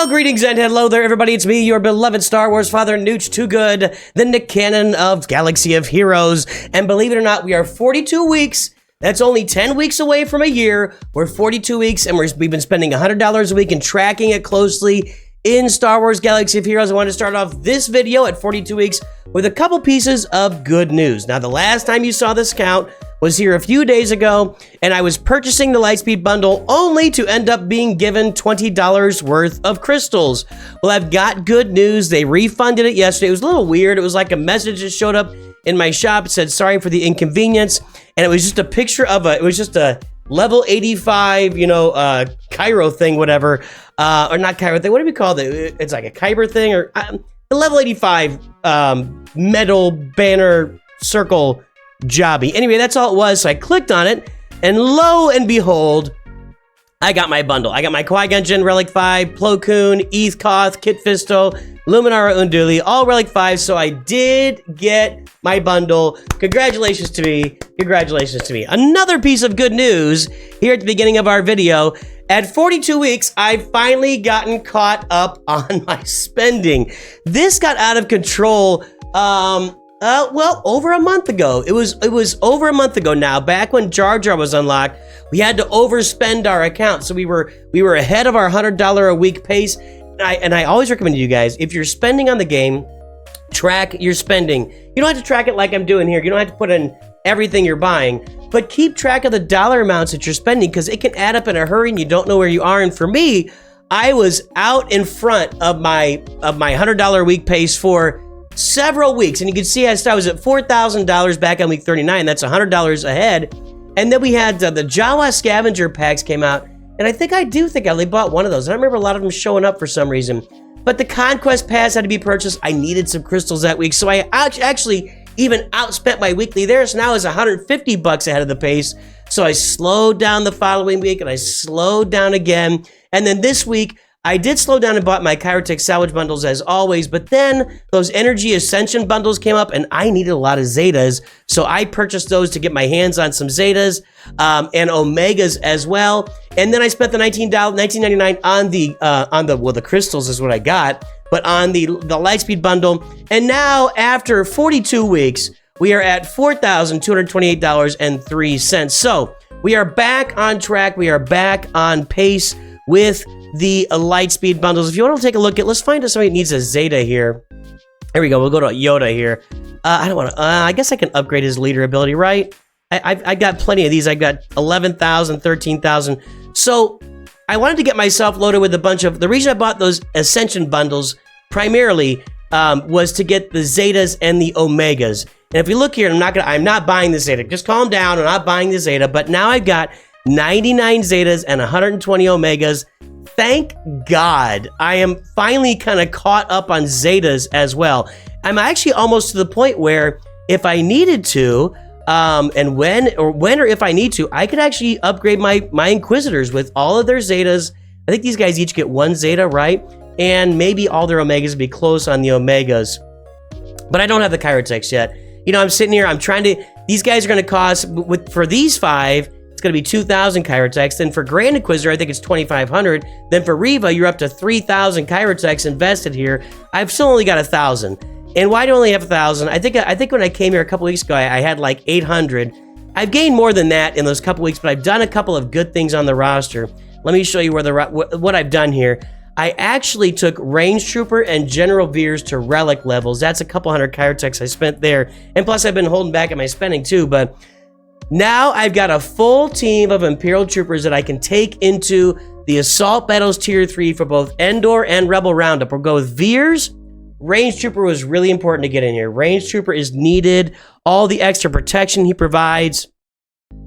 Well, greetings and hello there, everybody. It's me, your beloved Star Wars father, Nooch Too Good, the Nick Cannon of Galaxy of Heroes. And believe it or not, we are 42 weeks. That's only 10 weeks away from a year. We're 42 weeks, and we've been spending $100 a week and tracking it closely in Star Wars Galaxy of Heroes. I want to start off this video at 42 weeks with a couple pieces of good news. Now, the last time you saw this count was here a few days ago, and I was purchasing the Lightspeed bundle only to end up being given $20 worth of crystals. Well, I've got good news. They refunded it yesterday. It was a little weird. It was like a message that showed up in my shop. It said, sorry for the inconvenience. And it was just a picture of it was just a level 85, Cairo thing, whatever. Or not Cairo thing. What do we call it? It's like a Kyber thing or a level 85 metal banner circle jobby. Anyway, that's all it was. So I clicked on it, and lo and behold, I got my bundle. I got my Qui-Gon Jinn Relic 5, Plo Koon, Eth Koth, Kit Fisto, Luminara Unduli, all Relic 5. So I did get my bundle. Congratulations to me. Congratulations to me. Another piece of good news here at the beginning of our video. At 42 weeks, I've finally gotten caught up on my spending. This got out of control, well, over a month ago. It was over a month ago now. Back when Jar Jar was unlocked, we had to overspend our account. So we were ahead of our $100 a week pace. And I always recommend you guys, if you're spending on the game, track your spending. You don't have to track it like I'm doing here. You don't have to put in everything you're buying, but keep track of the dollar amounts that you're spending, because it can add up in a hurry and you don't know where you are. And for me, I was out in front of my $100 a week pace for several weeks, and you can see I was at $4,000 back on week 39. That's $100 ahead. And then we had the Jawa scavenger packs came out, and I think I only bought one of those. I don't remember a lot of them showing up for some reason, but the Conquest Pass had to be purchased. I needed some crystals that week, so I actually even outspent my weekly there. So now it's $150 ahead of the pace. So I slowed down the following week, and I slowed down again. And then this week, I did slow down and bought my Kyrotech salvage bundles as always, but then those Energy Ascension bundles came up, and I needed a lot of Zetas, so I purchased those to get my hands on some Zetas and Omegas as well. And then I spent the $19.99 on the crystals is what I got, but on the Lightspeed bundle. And now after 42 weeks, we are at $4,228.03. So we are back on track. We are back on pace with the Lightspeed bundles. If you want to take a look at, let's find somebody that needs a Zeta here. There we go. We'll go to Yoda here. I don't want to. I guess I can upgrade his leader ability, right? I got plenty of these. I got 11,000, 13,000. So I wanted to get myself loaded with a bunch of. The reason I bought those Ascension bundles primarily was to get the Zetas and the Omegas. And if we look here, I'm not buying the Zeta. Just calm down. I'm not buying the Zeta. But now I've got 99 Zetas and 120 Omegas. Thank God. I am finally kind of caught up on Zetas as well. I'm actually almost to the point where if I needed to, and when or if I need to, I could actually upgrade my Inquisitors with all of their Zetas. I think these guys each get one Zeta, right? And maybe all their Omegas would be close on the Omegas. But I don't have the Kyrotechs yet. I'm sitting here, I'm trying to, these guys are going to cost, for these 5, it's going to be 2,000 Kyrotechs. Then for Grand Inquisitor, I think it's 2,500. Then for Reva, you're up to 3,000 Kyrotechs invested here. I've still only got 1,000. And why do I only have 1,000? I think when I came here a couple weeks ago, I had like 800. I've gained more than that in those couple weeks, but I've done a couple of good things on the roster. Let me show you what I've done here. I actually took Range Trooper and General Veers to Relic levels. That's a couple hundred Kyrotechs I spent there. And plus, I've been holding back at my spending too, but now I've got a full team of Imperial Troopers that I can take into the Assault Battles Tier 3 for both Endor and Rebel Roundup. We'll go with Veers. Range Trooper was really important to get in here. Range Trooper is needed. All the extra protection he provides.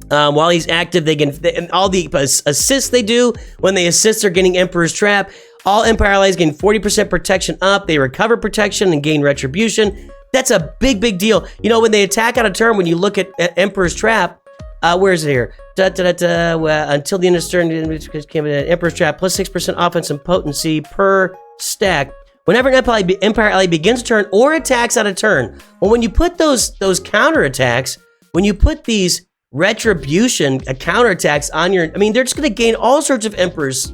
While he's active, and all the assists they do, when they assist, they're getting Emperor's Trap. All Empire allies gain 40% protection up. They recover protection and gain retribution. That's a big, big deal. When they attack out of turn, when you look at Emperor's Trap, where is it here? Until the end of turn, Emperor's Trap, plus 6% offense and potency per stack. Whenever an Empire ally begins a turn or attacks out of turn. Well, when you put those counterattacks, when you put these retribution counterattacks on your, they're just going to gain all sorts of Emperor's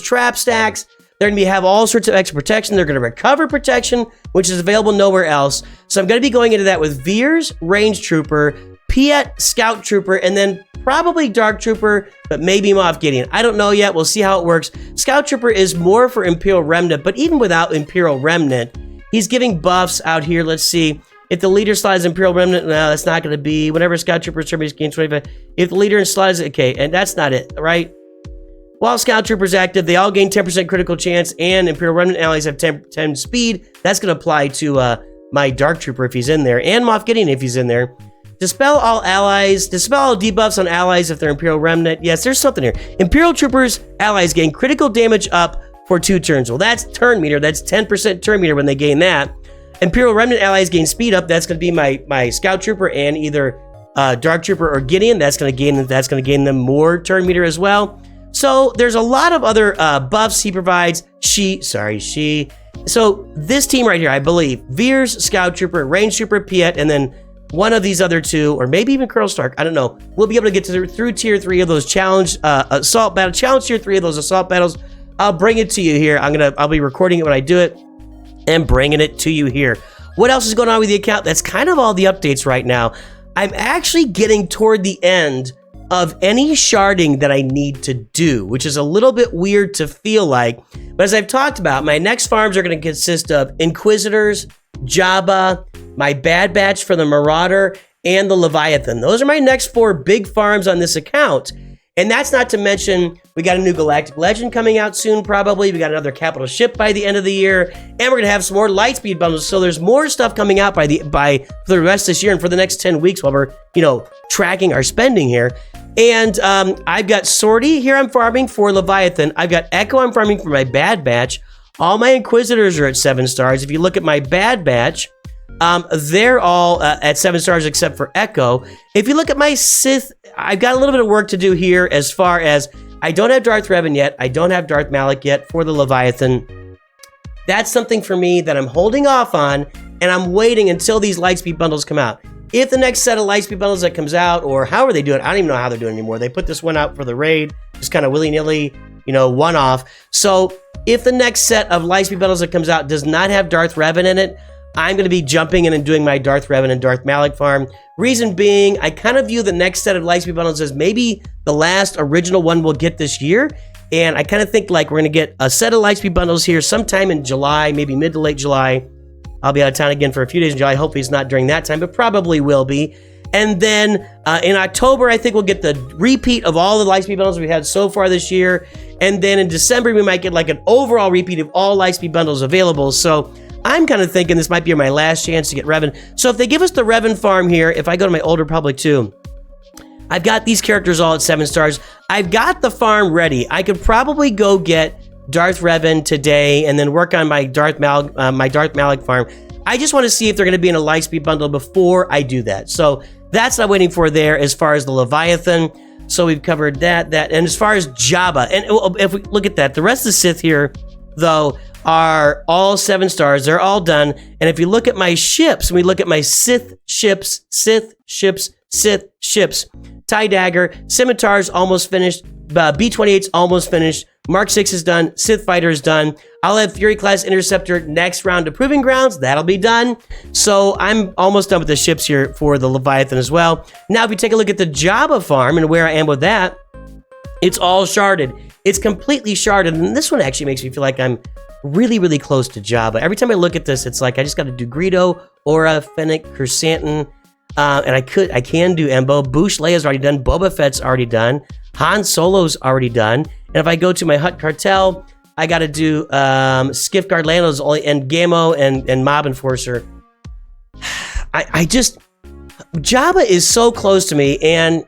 Trap stacks. They're going to have all sorts of extra protection. They're going to recover protection, which is available nowhere else. So I'm going to be going into that with Veers, Range Trooper, Piet, Scout Trooper, and then probably Dark Trooper, but maybe Moff Gideon. I don't know yet. We'll see how it works. Scout Trooper is more for Imperial Remnant, but even without Imperial Remnant, he's giving buffs out here. Let's see. If the leader slides Imperial Remnant, no, that's not going to be. Whenever Scout Trooper is gain 25. If the leader slides, okay, and that's not it, right? While Scout Trooper's active, they all gain 10% critical chance, and Imperial Remnant allies have 10 speed. That's going to apply to my Dark Trooper if he's in there, and Moff Gideon if he's in there. Dispel all allies. Dispel all debuffs on allies if they're Imperial Remnant. Yes, there's something here. Imperial Troopers allies gain critical damage up for 2 turns. Well, that's turn meter. That's 10% turn meter when they gain that. Imperial Remnant allies gain speed up. That's going to be my Scout Trooper and either Dark Trooper or Gideon. That's going to gain them more turn meter as well. So there's a lot of other buffs he provides. So this team right here, I believe, Veers, Scout Trooper, Range Trooper, Piet, and then one of these other two, or maybe even Colonel Stark, I don't know. We'll be able to get through tier 3 of those challenge assault battle. Challenge tier 3 of those assault battles. I'll bring it to you here. I'll be recording it when I do it and bringing it to you here. What else is going on with the account? That's kind of all the updates right now. I'm actually getting toward the end of any sharding that I need to do, which is a little bit weird to feel like. But as I've talked about, my next farms are going to consist of Inquisitors, Jabba, my Bad Batch for the Marauder, and the Leviathan. Those are my next 4 big farms on this account. And that's not to mention, we got a new Galactic Legend coming out soon, probably. We got another capital ship by the end of the year. And we're going to have some more Lightspeed bundles. So there's more stuff coming out for the rest of this year and for the next 10 weeks while we're, tracking our spending here. And I've got Sortie here I'm farming for Leviathan. I've got Echo I'm farming for my Bad Batch. All my Inquisitors are at 7 stars. If you look at my Bad Batch, they're all at 7 stars except for Echo. If you look at my Sith, I've got a little bit of work to do here as far as I don't have Darth Revan yet. I don't have Darth Malak yet for the Leviathan. That's something for me that I'm holding off on, and I'm waiting until these Lightspeed bundles come out. If the next set of Lightspeed bundles that comes out, or however they do it, I don't even know how they're doing it anymore. They put this one out for the raid, just kind of willy-nilly, one-off. So if the next set of Lightspeed bundles that comes out does not have Darth Revan in it, I'm going to be jumping in and doing my Darth Revan and Darth Malak farm. Reason being, I kind of view the next set of Lightspeed bundles as maybe the last original one we'll get this year. And I kind of think like we're going to get a set of Lightspeed bundles here sometime in July, maybe mid to late July. I'll be out of town again for a few days in July. Hopefully it's not during that time, but probably will be. And then in October, I think we'll get the repeat of all the Lightspeed bundles we've had so far this year. And then in December, we might get like an overall repeat of all Lightspeed bundles available. So I'm kind of thinking this might be my last chance to get Revan. So if they give us the Revan farm here, if I go to my Old Republic 2, I've got these characters all at 7 stars. I've got the farm ready. I could probably go get Darth Revan today and then work on my Darth Malak farm. I just want to see if they're going to be in a Lightspeed bundle before I do that. So that's what I'm waiting for there as far as the Leviathan. So we've covered that. And as far as Jabba, and if we look at that, the rest of the Sith here, though, are all 7 stars. They're all done. And if you look at my ships, and we look at my Sith ships, TIE Dagger, Scimitar's almost finished, B-28's almost finished, Mark 6 is done, Sith Fighter is done. I'll have Fury Class Interceptor next round of Proving Grounds. That'll be done. So I'm almost done with the ships here for the Leviathan as well. Now, if you take a look at the Jabba farm and where I am with that, it's all sharded. It's completely sharded. And this one actually makes me feel like I'm really, really close to Jabba. Every time I look at this, it's like I just got to do Greedo, Aura, Fennec, Chrysanthemum, and I can do Embo. Bouche Leia's already done. Boba Fett's already done. Han Solo's already done. And if I go to my Hutt Cartel, I got to do Skiff Guard Lando's only, and Gamo and Mob Enforcer. Jabba is so close to me, and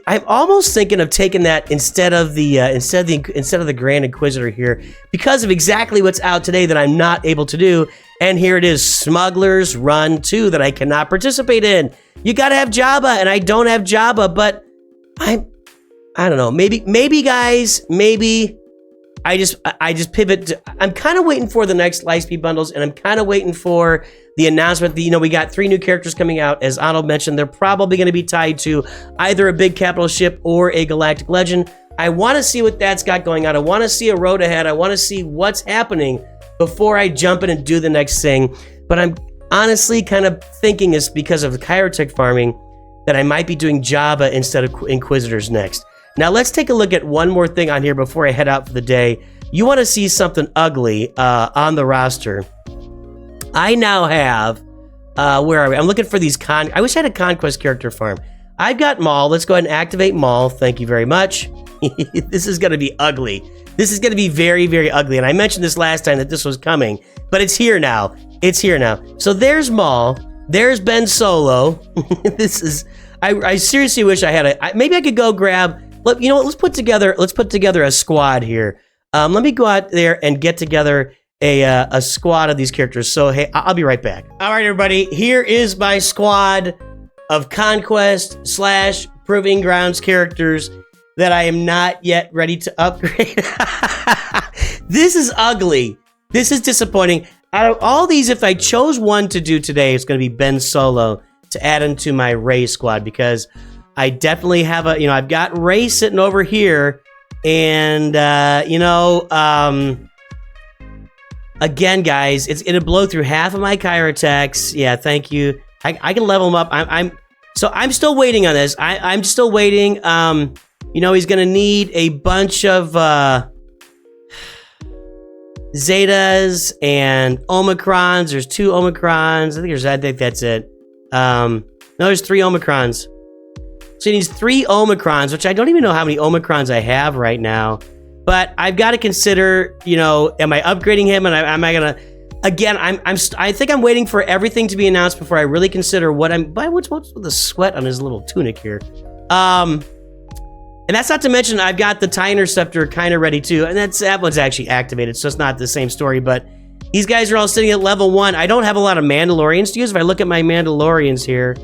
I'm almost thinking of taking that instead of the Grand Inquisitor here because of exactly what's out today that I'm not able to do. And here it is, Smuggler's Run 2 that I cannot participate in. You got to have Jabba, and I don't have Jabba, but I don't know. Maybe guys, maybe I just pivot. I'm kind of waiting for the next Lightspeed bundles, and I'm kind of waiting for the announcement that, we got 3 new characters coming out. As Arnold mentioned, they're probably going to be tied to either a big capital ship or a Galactic Legend. I want to see what that's got going on. I want to see a road ahead. I want to see what's happening before I jump in and do the next thing. But I'm honestly kind of thinking it's because of the Chirotech farming that I might be doing Jabba instead of Inquisitors next. Now let's take a look at one more thing on here before I head out for the day. You want to see something ugly on the roster. I now have, where are we? I'm looking for these I wish I had a Conquest character farm. I've got Maul. Let's go ahead and activate Maul. Thank you very much. This is going to be ugly. This is going to be very, very ugly. And I mentioned this last time that this was coming, but it's here now. It's here now. So there's Maul. There's Ben Solo. This is, I seriously wish I had maybe I could go grab, you know what, let's put together a squad here. Let me go out there and get together a squad of these characters. So, hey, I'll be right back. All right, everybody, here is my squad of Conquest / Proving Grounds characters that I am not yet ready to upgrade. This is ugly. This is disappointing. Out of all these, if I chose one to do today, it's going to be Ben Solo to add into my Rey squad, because I definitely have I've got Rey sitting over here, and, again, guys, it'll blow through half of my Chirotechs. Yeah, thank you. I can level him up. I'm still waiting on this. I'm still waiting. He's going to need a bunch of, Zetas and Omicrons. There's 2 Omicrons. I think that's it. No, there's 3 Omicrons. So he needs 3 Omicrons, which I don't even know how many Omicrons I have right now. But I've got to consider, am I upgrading him? And am I gonna? Again, I think I'm waiting for everything to be announced before I really consider what I'm. What's with the sweat on his little tunic here? And that's not to mention I've got the TIE Interceptor kind of ready too, and that one's actually activated, so it's not the same story. But these guys are all sitting at level 1. I don't have a lot of Mandalorians to use. If I look at my Mandalorians here,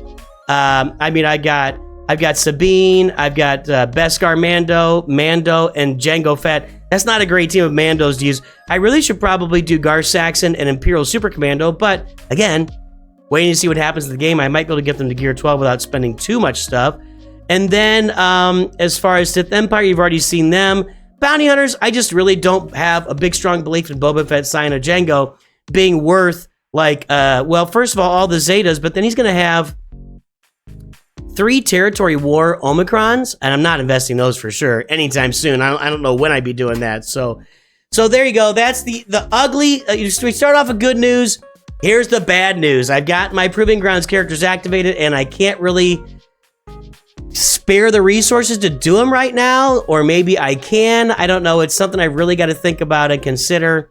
I've got Sabine, I've got Beskar Mando, and Jango Fett. That's not a great team of Mandos to use. I really should probably do Gar Saxon and Imperial Super Commando, but again, waiting to see what happens in the game. I might be able to get them to Gear 12 without spending too much stuff. And then, as far as Sith Empire, you've already seen them. Bounty Hunters, I just really don't have a big, strong belief in Boba Fett, Cyan, Jango being worth, first of all the Zetas, but then he's going to have 3 Territory War Omicrons, and I'm not investing those for sure anytime soon. I don't know when I'd be doing that. So there you go. That's the ugly. We start off with good news. Here's the bad news. I've got my Proving Grounds characters activated, and I can't really spare the resources to do them right now, or maybe I can. I don't know. It's something I really got to think about and consider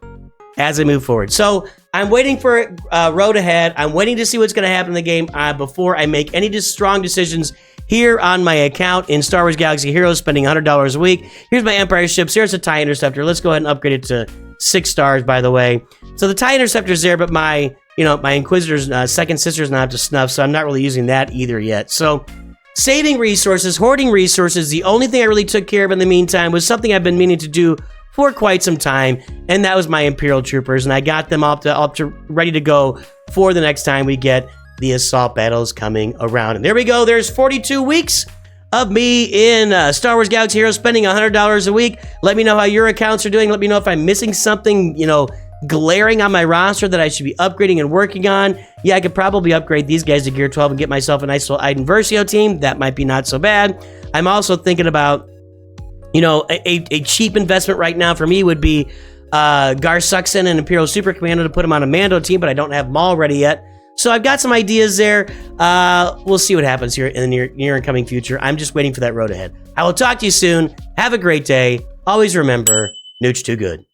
as I move forward. So I'm waiting for road ahead. I'm waiting to see what's going to happen in the game before I make any strong decisions here on my account in Star Wars Galaxy Heroes, spending $100 a week. Here's my Empire ships. Here's a TIE Interceptor. Let's go ahead and upgrade it to 6 stars, by the way. So the TIE Interceptor's there, but my Inquisitor's second sister's not up to snuff, so I'm not really using that either yet. So saving resources, hoarding resources. The only thing I really took care of in the meantime was something I've been meaning to do for quite some time, and that was my Imperial troopers, and I got them up to ready to go for the next time we get the assault battles coming around. And there we go. There's 42 weeks of me in Star Wars Galaxy Heroes spending $100 a week. Let me know how your accounts are doing. Let me know if I'm missing something, glaring on my roster that I should be upgrading and working on. Yeah, I could probably upgrade these guys to Gear 12 and get myself a nice little Iden Versio team. That might be not so bad. I'm also thinking about, a cheap investment right now for me would be Gar Saxon and Imperial Super Commando to put them on a Mando team, but I don't have Maul ready yet. So I've got some ideas there. We'll see what happens here in the near and coming future. I'm just waiting for that road ahead. I will talk to you soon. Have a great day. Always remember, Nooch too good.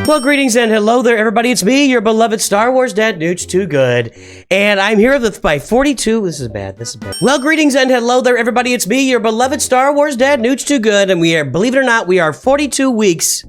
Well, greetings and hello there, everybody. It's me, your beloved Star Wars dad, Nooch Too Good, and I'm here by 42. This is bad. Well, greetings and hello there, everybody. It's me, your beloved Star Wars dad, Nooch Too Good, and we are, believe it or not, we are 42 weeks.